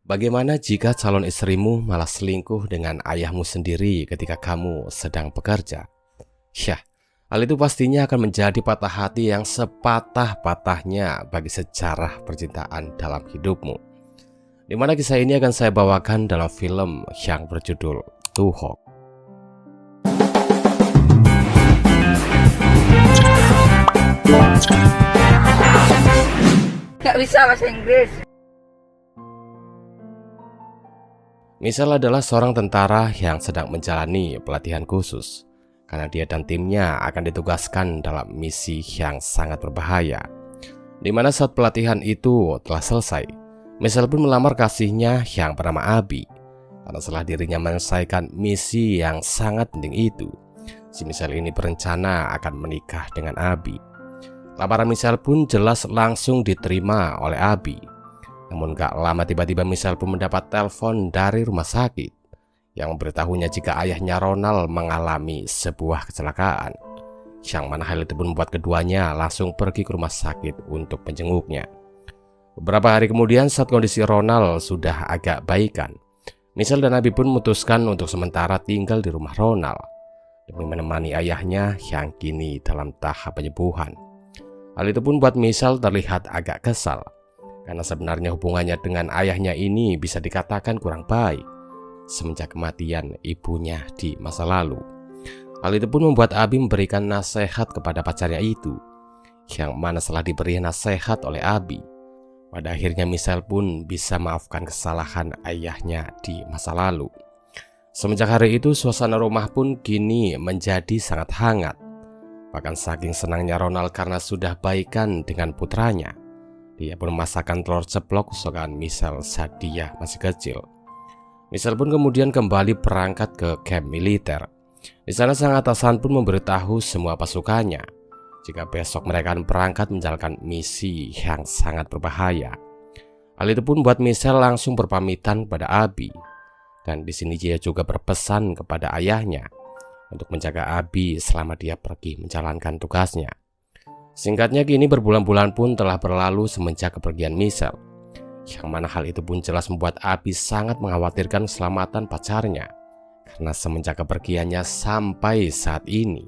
Bagaimana jika calon istrimu malah selingkuh dengan ayahmu sendiri ketika kamu sedang bekerja? Yah, hal itu pastinya akan menjadi patah hati yang sepatah-patahnya bagi sejarah percintaan dalam hidupmu. Di mana kisah ini akan saya bawakan dalam film yang berjudul To Hawk. Gak bisa bahasa Inggris. Michelle adalah seorang tentara yang sedang menjalani pelatihan khusus karena dia dan timnya akan ditugaskan dalam misi yang sangat berbahaya. Di mana saat pelatihan itu telah selesai, Michelle pun melamar kasihnya yang bernama Abby. Karena setelah dirinya menyelesaikan misi yang sangat penting itu, si Michelle ini berencana akan menikah dengan Abby. Lamaran Michelle pun jelas langsung diterima oleh Abby. Namun gak lama tiba-tiba Michelle pun mendapat telepon dari rumah sakit yang memberitahunya jika ayahnya Ronald mengalami sebuah kecelakaan. Yang mana hal itu pun membuat keduanya langsung pergi ke rumah sakit untuk menjenguknya. Beberapa hari kemudian saat kondisi Ronald sudah agak baikan, Michelle dan Abby pun memutuskan untuk sementara tinggal di rumah Ronald demi menemani ayahnya yang kini dalam tahap penyembuhan. Hal itu pun buat Michelle terlihat agak kesal karena sebenarnya hubungannya dengan ayahnya ini bisa dikatakan kurang baik semenjak kematian ibunya di masa lalu. Hal itu pun membuat Abby memberikan nasihat kepada pacarnya itu, yang mana setelah diberi nasihat oleh Abby, pada akhirnya Michelle pun bisa maafkan kesalahan ayahnya di masa lalu. Semenjak hari itu suasana rumah pun kini menjadi sangat hangat. Bahkan saking senangnya Ronald karena sudah baikan dengan putranya, dia pun memasakkan telur ceplok kesukaan Michelle saat dia masih kecil. Michelle pun kemudian kembali berangkat ke camp militer. Di sana sang atasan pun memberitahu semua pasukannya jika besok mereka akan berangkat menjalankan misi yang sangat berbahaya. Hal itu pun buat Michelle langsung berpamitan kepada Abby. Dan di sini dia juga berpesan kepada ayahnya untuk menjaga Abby selama dia pergi menjalankan tugasnya. Singkatnya kini berbulan-bulan pun telah berlalu semenjak kepergian Michelle, yang mana hal itu pun jelas membuat Abby sangat mengkhawatirkan keselamatan pacarnya. Karena semenjak kepergiannya sampai saat ini,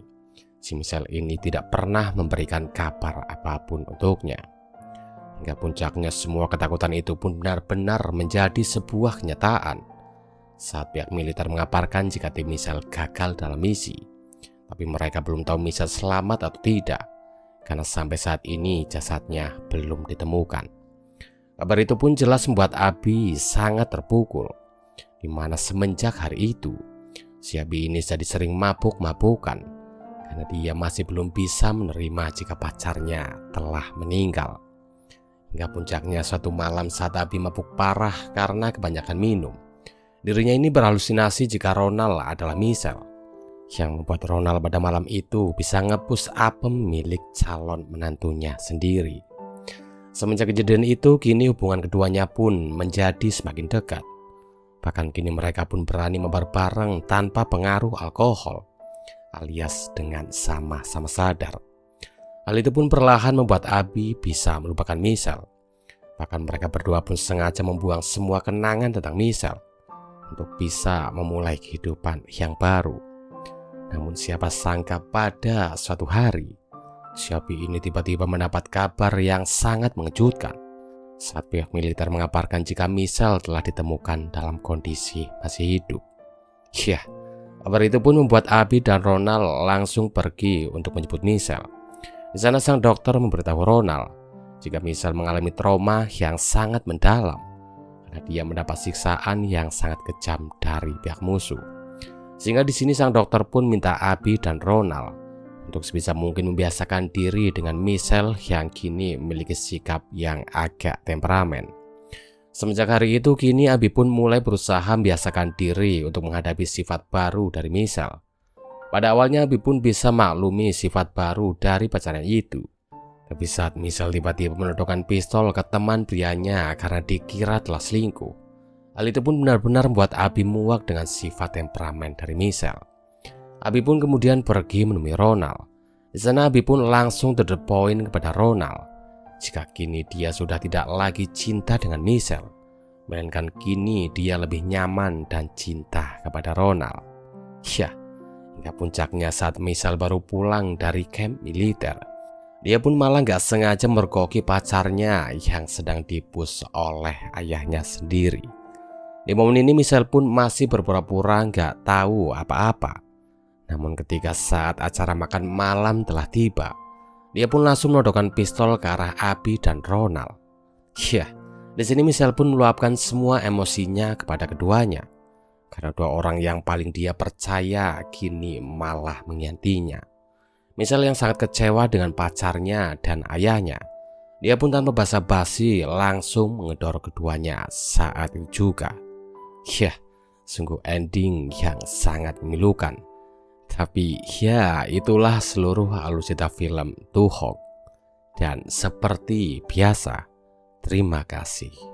si Michelle ini tidak pernah memberikan kabar apapun untuknya. Hingga puncaknya semua ketakutan itu pun benar-benar menjadi sebuah kenyataan saat pihak militer mengabarkan jika tim Michelle gagal dalam misi. Tapi mereka belum tahu Michelle selamat atau tidak, karena sampai saat ini jasadnya belum ditemukan. Kabar itu pun jelas membuat Abby sangat terpukul, di mana semenjak hari itu si Abby ini jadi sering mabuk-mabukan karena dia masih belum bisa menerima jika pacarnya telah meninggal. Hingga puncaknya suatu malam saat Abby mabuk parah karena kebanyakan minum, dirinya ini berhalusinasi jika Ronald adalah Michelle, yang membuat Ronald pada malam itu bisa ngepush apem milik calon menantunya sendiri. Semenjak kejadian itu, kini hubungan keduanya pun menjadi semakin dekat. Bahkan kini mereka pun berani mabar bareng tanpa pengaruh alkohol, alias dengan sama-sama sadar. Hal itu pun perlahan membuat Abby bisa melupakan Michelle. Bahkan mereka berdua pun sengaja membuang semua kenangan tentang Michelle untuk bisa memulai kehidupan yang baru. Namun siapa sangka pada suatu hari, si Abby ini tiba-tiba mendapat kabar yang sangat mengejutkan saat pihak militer mengabarkan jika Michelle telah ditemukan dalam kondisi masih hidup. Yah, kabar itu pun membuat Abby dan Ronald langsung pergi untuk menjemput Michelle. Di sana sang dokter memberitahu Ronald jika Michelle mengalami trauma yang sangat mendalam karena dia mendapat siksaan yang sangat kejam dari pihak musuh. Sehingga di sini sang dokter pun minta Abby dan Ronald untuk sebisa mungkin membiasakan diri dengan Michelle yang kini memiliki sikap yang agak temperamen. Semenjak hari itu kini Abby pun mulai berusaha membiasakan diri untuk menghadapi sifat baru dari Michelle. Pada awalnya Abby pun bisa maklumi sifat baru dari pacarnya itu. Tapi saat Michelle tiba-tiba menodongkan pistol ke teman prianya karena dikira telah selingkuh, hal itu pun benar-benar membuat Abby muak dengan sifat temperamen dari Michelle. Abby pun kemudian pergi menemui Ronald. Di sana Abby pun langsung to the point kepada Ronald jika kini dia sudah tidak lagi cinta dengan Michelle, melainkan kini dia lebih nyaman dan cinta kepada Ronald. Ya, hingga puncaknya saat Michelle baru pulang dari camp militer, dia pun malah gak sengaja mergoki pacarnya yang sedang dipus oleh ayahnya sendiri. Di momen ini Michelle pun masih berpura-pura gak tahu apa-apa. Namun ketika saat acara makan malam telah tiba, dia pun langsung menodongkan pistol ke arah Abby dan Ronald. Ya, di sini Michelle pun meluapkan semua emosinya kepada keduanya, karena dua orang yang paling dia percaya kini malah mengkhianatinya. Michelle yang sangat kecewa dengan pacarnya dan ayahnya, dia pun tanpa basa-basi langsung mengedor keduanya saat itu juga. Ya, sungguh ending yang sangat memilukan. Tapi ya, itulah seluruh alur cerita film Too Hot. Dan seperti biasa, terima kasih.